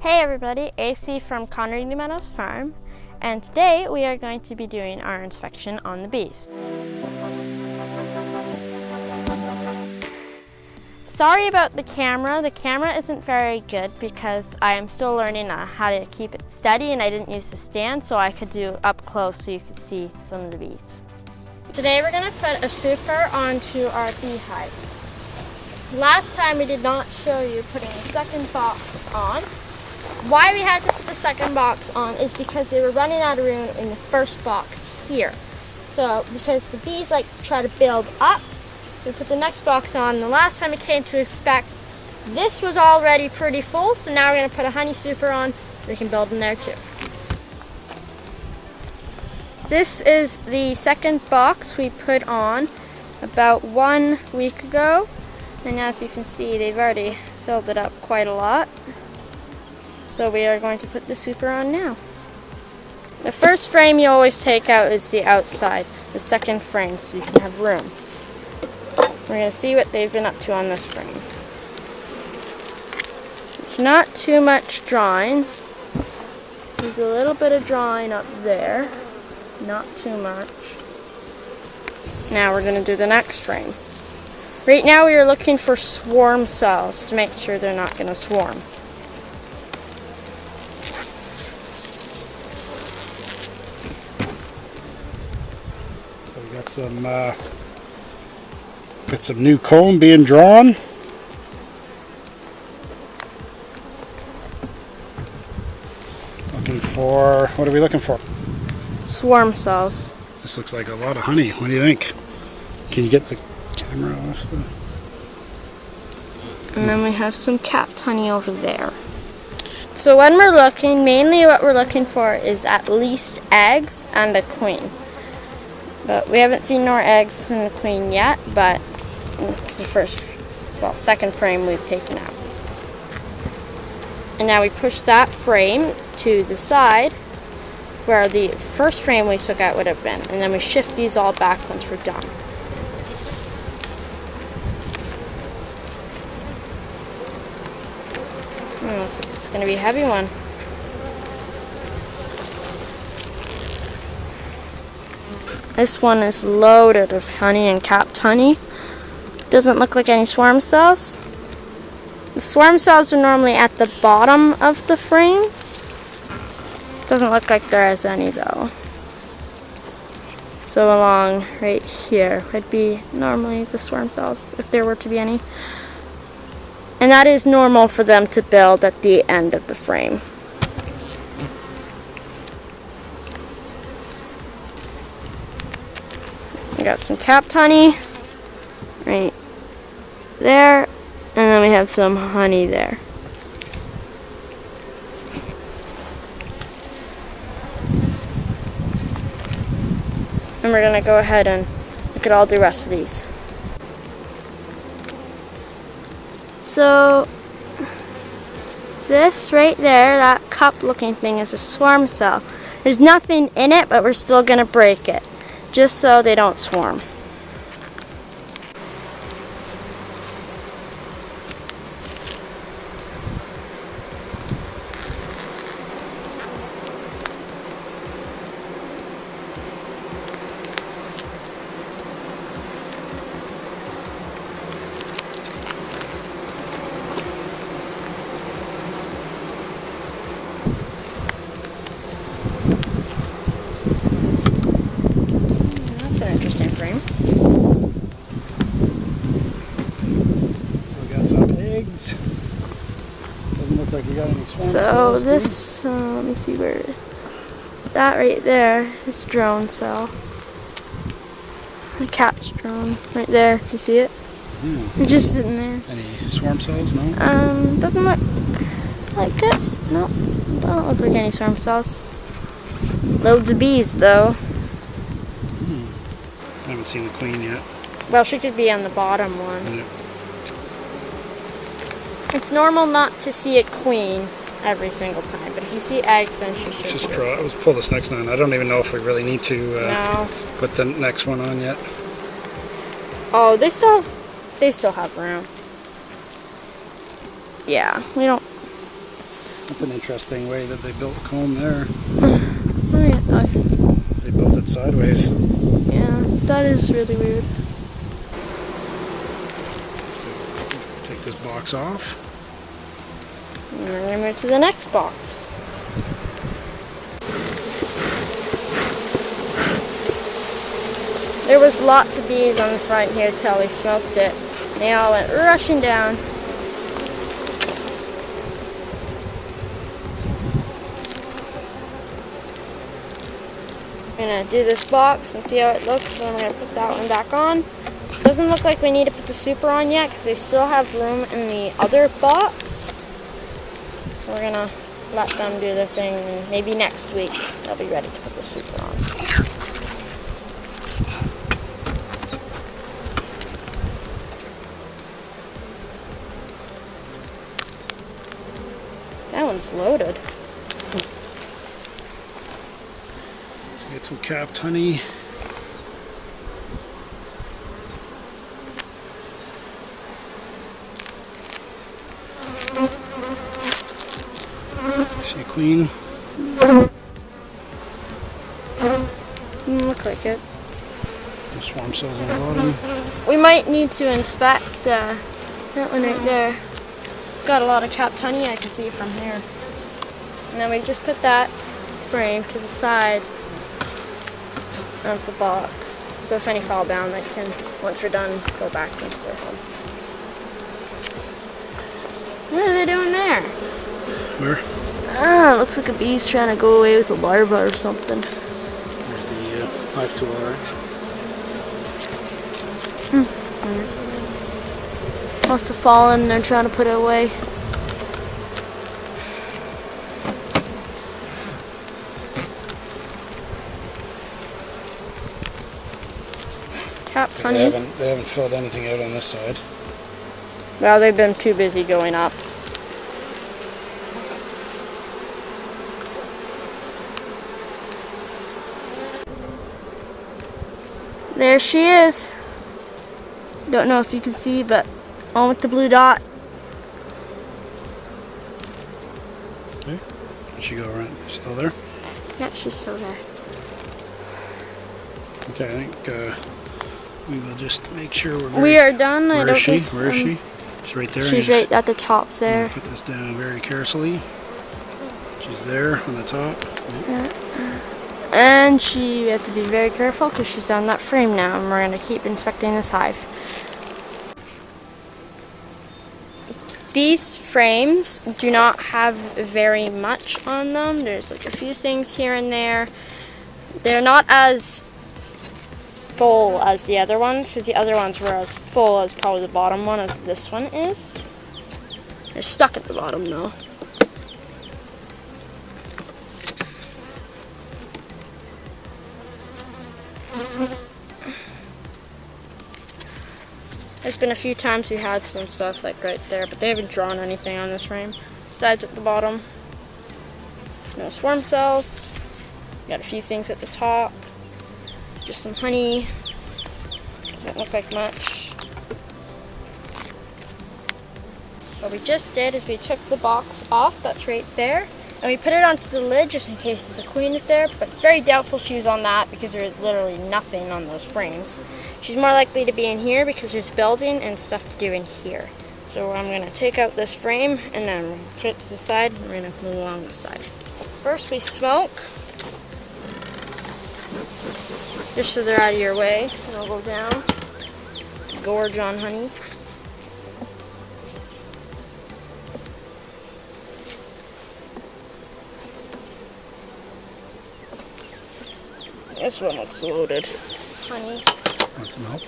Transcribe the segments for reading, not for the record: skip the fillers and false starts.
Hey everybody, AC from Connerty Meadows farm, and today we are going to be doing our inspection on the bees. Sorry about the camera isn't very good because I am still learning how to keep it steady and I didn't use the stand so I could do up close so you could see some of the bees. Today we're going to put a super onto our beehive. Last time we did not show you putting the second box on. Why we had to put the second box on is because they were running out of room in the first box here. So because the bees like to try to build up, we put the next box on. The last time we came to inspect, this was already pretty full, so now we're going to put a honey super on so they can build in there too. This is the second box we put on about 1 week ago, and as you can see they've already filled it up quite a lot. So we are going to put the super on now. The first frame you always take out is the outside, the second frame, so you can have room. We're going to see what they've been up to on this frame. It's not too much drawing. There's a little bit of drawing up there, not too much. Now we're going to do the next frame. Right now we are looking for swarm cells to make sure they're not going to swarm. Got some new comb being drawn. Looking for, what are we looking for? Swarm cells. This looks like a lot of honey. What do you think? Can you get the camera off the... And then we have some capped honey over there. So when we're looking, mainly what we're looking for is at least eggs and a queen. But we haven't seen no eggs and a queen yet, but it's the second frame we've taken out. And now we push that frame to the side where the first frame we took out would have been. And then we shift these all back once we're done. Oh, so it's going to be a heavy one. This one is loaded with honey and capped honey. Doesn't look like any swarm cells. The swarm cells are normally at the bottom of the frame. Doesn't look like there is any though. So along right here would be normally the swarm cells, if there were to be any. And that is normal for them to build at the end of the frame. We got some capped honey right there, and then we have some honey there. And we're going to go ahead and look at all the rest of these. So this right there, that cup looking thing, is a swarm cell. There's nothing in it, but we're still going to break it, just so they don't swarm. Interesting frame. So we got some eggs. Doesn't look like we got any swarm cells. So this, let me see where, that right there is drone cell. A capped drone right there. You see it? It's just sitting there. Any swarm cells? No. Doesn't look like it. No, don't look like any swarm cells. Loads of bees though. I haven't seen the queen yet. Well, she could be on the bottom one. Yeah. It's normal not to see a queen every single time, but if you see eggs, then she should. Just draw. Let's pull this next one. I don't even know if we really need to no. Put the next one on yet. Oh, they still have room. Yeah, we don't. That's an interesting way that they built comb there. Oh, yeah. They built it sideways. Yeah, that is really weird. Take this box off. And then we're going to move to the next box. There was lots of bees on the front here till we smoked it. They all went rushing down. I'm going to do this box and see how it looks, and I'm going to put that one back on. Doesn't look like we need to put the super on yet because they still have room in the other box. We're going to let them do their thing, and maybe next week they'll be ready to put the super on. That one's loaded. So get some capped honey. See a queen? Look like it. Some swarm cells on the bottom. We might need to inspect that one right there. It's got a lot of capped honey, I can see from here. And then we just put that frame to the side of the box. So if any fall down, they can, once we're done, go back into their home. What are they doing there? Where? Ah, it looks like a bee's trying to go away with a larva or something. There's the hive tool, right? Must have fallen and they're trying to put it away. Capped honey. They haven't filled anything out on this side. Well, they've been too busy going up. There she is. Don't know if you can see, but on with the blue dot. Okay. Where'd she go, right? Still there? Yeah, she's still there. Okay, I think we will just make sure we're We are done. Where is she? Where is she? She's right there. She's right at the top there. Put this down very carefully. She's there on the top. Yeah. And we have to be very careful because she's on that frame now, and we're going to keep inspecting this hive. These frames do not have very much on them. There's like a few things here and there. They're not as full as the other ones, because the other ones were as full as probably the bottom one as this one is. They're stuck at the bottom though. There's been a few times we had some stuff like right there, but they haven't drawn anything on this frame. Besides at the bottom, no swarm cells. Got a few things at the top. Just some honey. Doesn't look like much. What we just did is we took the box off, that's right there, and we put it onto the lid just in case the queen is there, but it's very doubtful she was on that because there's literally nothing on those frames. She's more likely to be in here because there's building and stuff to do in here. So I'm going to take out this frame and then we're going to put it to the side and we're going to move along the side. First we smoke, just so they're out of your way, and I'll go down, gorge on honey. This one looks loaded. Honey. Want some help?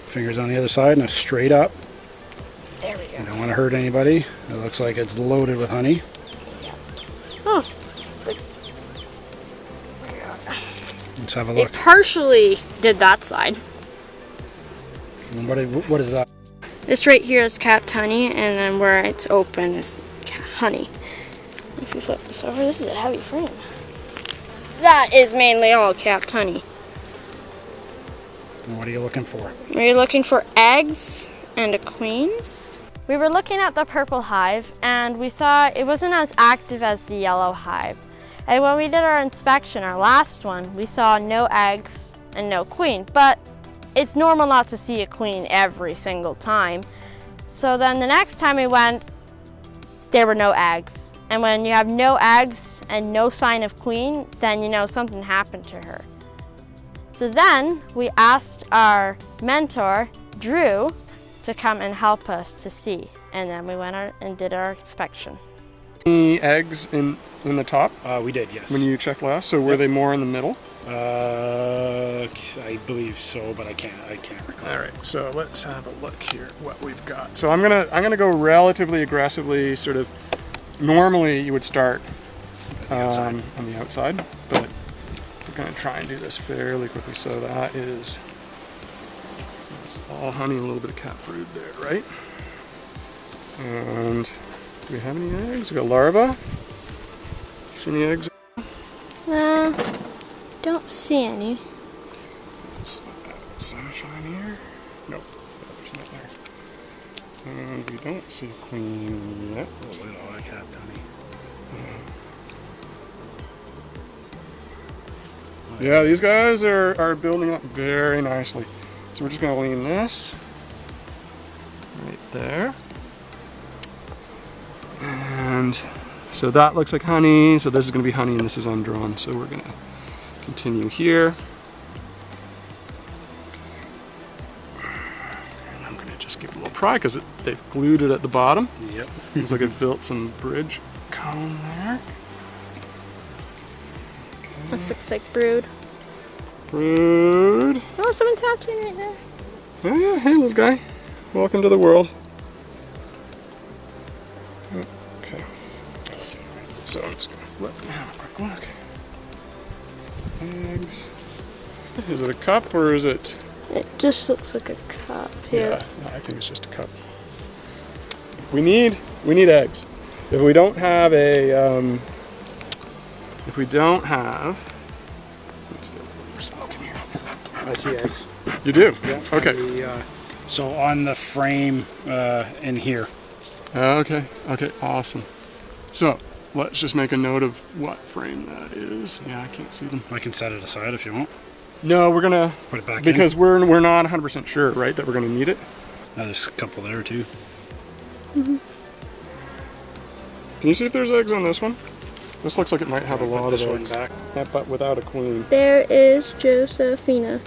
Fingers on the other side and straight up. There we go. You don't want to hurt anybody. It looks like it's loaded with honey. Yeah. Oh. Let's have a They look. partially did that side. What is that? This right here is capped honey, and then where it's open is honey. If you flip this over, this is a heavy frame. That is mainly all capped honey. And what are you looking for? Are you looking for eggs and a queen? We were looking at the purple hive and we saw it wasn't as active as the yellow hive. And when we did our inspection, our last one, we saw no eggs and no queen, but it's normal not to see a queen every single time. So then the next time we went, there were no eggs. And when you have no eggs and no sign of queen, then you know something happened to her. So then we asked our mentor, Drew, to come and help us to see. And then we went out and did our inspection. Any eggs in the top? We did, yes. When you checked last, so were they more in the middle? I believe so, but I can't recall. All right, so let's have a look here what we've got. So I'm gonna go relatively aggressively. Sort of normally you would start on the outside, but we're gonna try and do this fairly quickly. So that's all honey and a little bit of cat brood there, right? And do we have any eggs? We got larvae. See any eggs? Don't see any. Sunshine here? Nope, there's not there. And we don't see a queen yet. Oh, look at all that cat honey. Yeah, these guys are building up very nicely. So we're just going to lean this right there. And so that looks like honey. So this is going to be honey and this is undrawn. So we're going to continue here. And I'm going to just give it a little pry because they've glued it at the bottom. Yep. Looks like it built some bridge cone there. This looks like brood. Brood. Oh, someone's hatching right there. Oh yeah, hey little guy. Welcome to the world. Okay. So I'm just gonna flip and have a quick look. Eggs. Is it a cup or is it? It just looks like a cup here. Yeah, no, I think it's just a cup. We need eggs. If we don't have a let's get a little more smoke in here. I see eggs. You do? Yeah. Okay. So on the frame in here. Okay, awesome. So let's just make a note of what frame that is. Yeah, I can't see them. I can set it aside if you want. No, we're gonna Put it back because we're not 100% sure, right, that we're gonna need it. There's a couple there too. Can you see if there's eggs on this one? This looks like it might have a lot of this one eggs. back. Yeah, but without a queen. There is Josephina.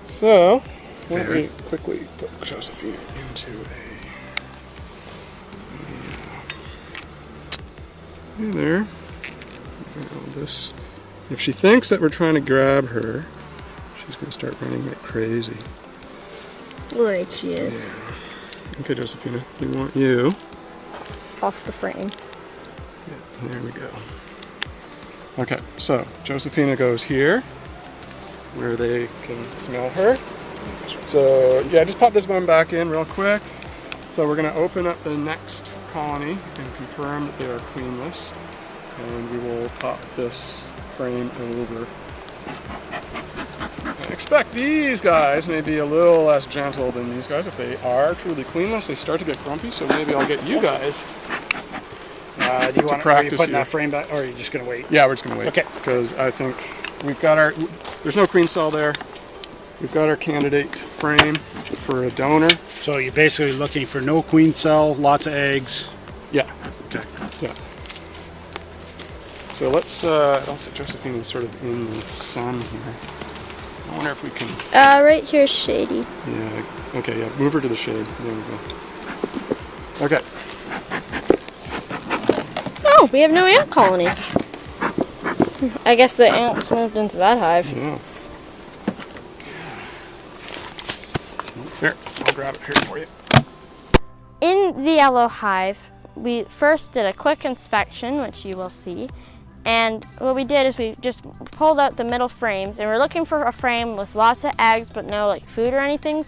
So, why don't we quickly put Josephina into hey there. All this. If she thinks that we're trying to grab her, she's going to start running like crazy. Like she is. Yeah. Okay, Josephina, we want you. Off the frame. Yeah, there we go. Okay, so Josephina goes here, where they can smell her. So yeah, just pop this one back in real quick. So we're going to open up the next colony and confirm that they are queenless. And we will pop this frame over. I expect these guys may be a little less gentle than these guys. If they are truly queenless, they start to get grumpy, so maybe I'll get you guys Do you want practice are you putting here. that frame back, or are you just going to wait? Yeah, we're just going to wait. Okay. Because I think we've got there's no queen cell there. We've got our candidate frame for a donor. So you're basically looking for no queen cell, lots of eggs. Yeah. Okay. Yeah. So let's, also Josephine is sort of in the sun here. I wonder if we can... Right here is shady. Yeah, okay, yeah, move her to the shade. There we go. Okay. Oh, we have no ant colony. I guess the ants moved into that hive. Yeah. Here, I'll grab it here for you. In the yellow hive, we first did a quick inspection, which you will see. And what we did is we just pulled out the middle frames, and we're looking for a frame with lots of eggs but no like food or anything,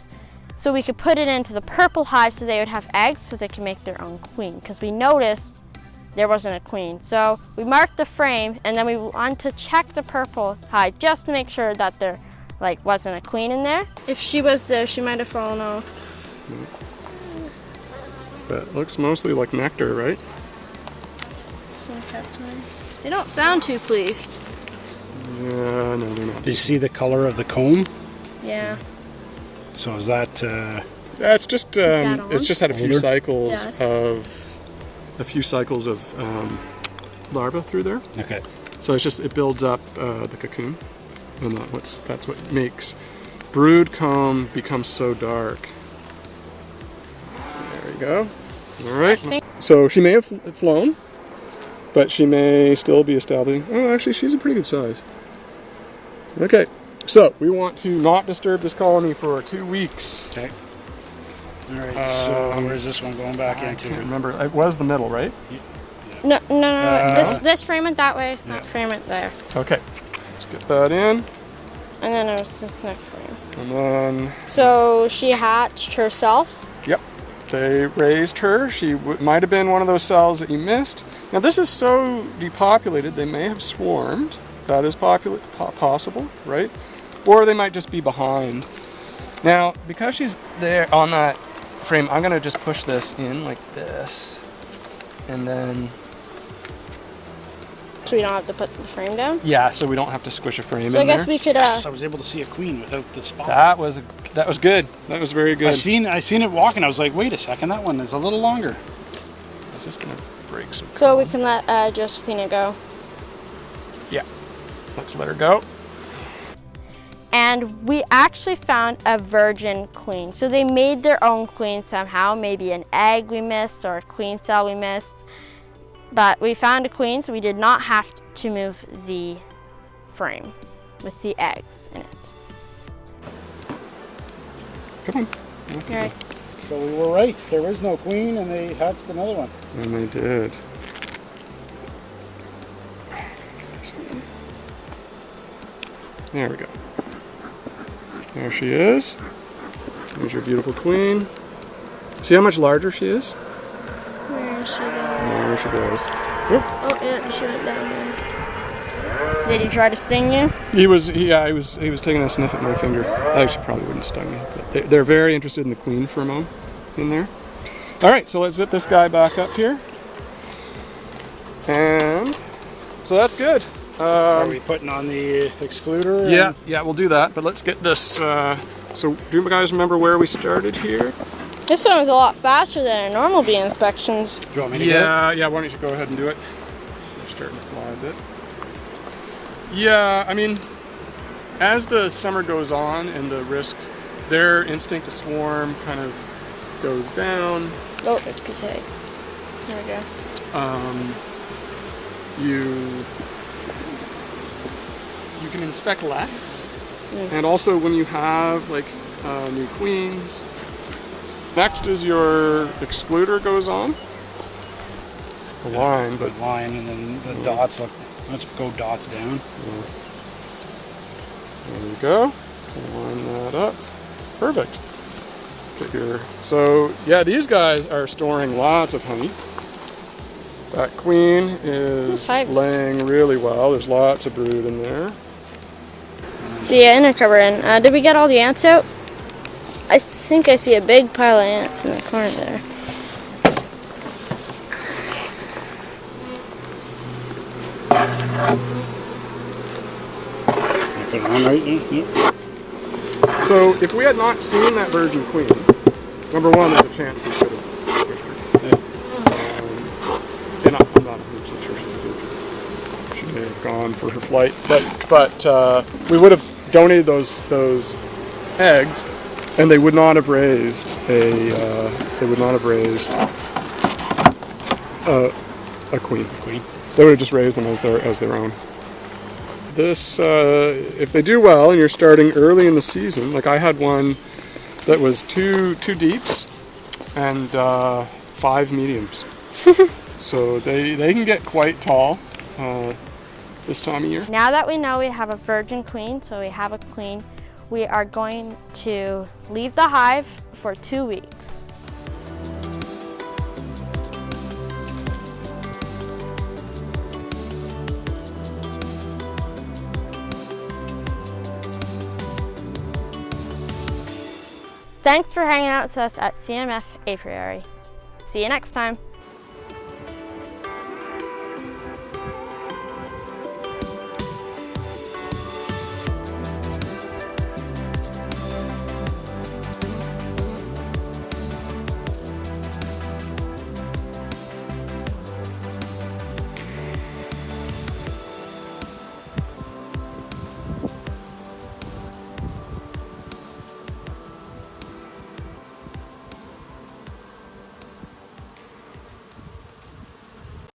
so we could put it into the purple hive so they would have eggs so they can make their own queen, because we noticed there wasn't a queen. So we marked the frame, and then we wanted to check the purple hive just to make sure that there like wasn't a queen in there. If she was there, she might have fallen off. but it looks mostly like nectar, right? They don't sound too pleased. Yeah, no, they're not. Do you see the color of the comb? Yeah. So is that Yeah, it's just that on? it's just had a few Older? cycles Yeah. of larvae through there. okay? So it's just, it builds up the cocoon, and that's what makes brood comb become so dark. There you go. All right. So she may have flown, but she may still be establishing. Oh, actually, she's a pretty good size. Okay. So we want to not disturb this colony for 2 weeks. Okay. All right. So where's this one going back I into? can't remember. It was the middle, right? No. This frame it that way, Yeah. not frame it there. Okay. Let's get that in. And then there's this next frame. And then, So she hatched herself. yep, they raised her. She might have been one of those cells that you missed. Now this is so depopulated, they may have swarmed. That is possible, right? Or they might just be behind. Now, because she's there on that frame, I'm gonna just push this in like this. And then, So we don't have to put the frame down. yeah, so we don't have to squish a frame So I in guess there. we could, Yes, I was able to see a queen without the spot. That was good. That was very I good. seen it walking. I was like, wait a second, that one is a little longer. Is this gonna break some? so we can let Josephina go. Yeah. Let's let her go. And we actually found a virgin queen. So they made their own queen somehow, maybe an egg we missed or a queen cell we missed. But we found a queen, so we did not have to move the frame with the eggs in it. Come on. Right. So we were right. There was no queen, and they hatched another one. And they did. There we go. There she is. There's your beautiful queen. See how much larger she is? Where is she going? There she goes. Oh, yeah, she went down there. Did he try to sting you? He was taking a sniff at my finger. I actually probably wouldn't have stung me. But they're very interested in the queen pheromone in there. All right, so let's zip this guy back up here. And so that's good. Are we putting on the excluder? Yeah, we'll do that. But let's get this. So do you guys remember where we started here? This one was a lot faster than a normal bee inspections. Do you want me to go? Yeah. Why don't you go ahead and do it? We're starting to fly a bit. Yeah, I mean, as the summer goes on and the risk, their instinct to swarm kind of goes down. Oh, it's a piece of egg. There we go. You can inspect less, and also when you have like new queens. Next is your excluder goes on. The line, but The line, and then the dots. Let's go dots down. there you go. Line that up. Perfect. So yeah, these guys are storing lots of honey. That queen is hives. laying really well. There's lots of brood in there. The inner cover in. Did we get all the ants out? I think I see a big pile of ants in the corner there. Put it on right now. Yep. So if we had not seen that virgin queen, number one, there's a chance we could have fished her. And I'm not 100% sure she may have gone for her flight, but we would have donated those eggs, and they would not have raised a queen. They would have just raised them as their own. This, if they do well, and you're starting early in the season, like I had one that was two deeps and 5 mediums. So they can get quite tall this time of year. Now that we know we have a virgin queen, so we have a queen, we are going to leave the hive for 2 weeks. Thanks for hanging out with us at CMF Apiary. See you next time.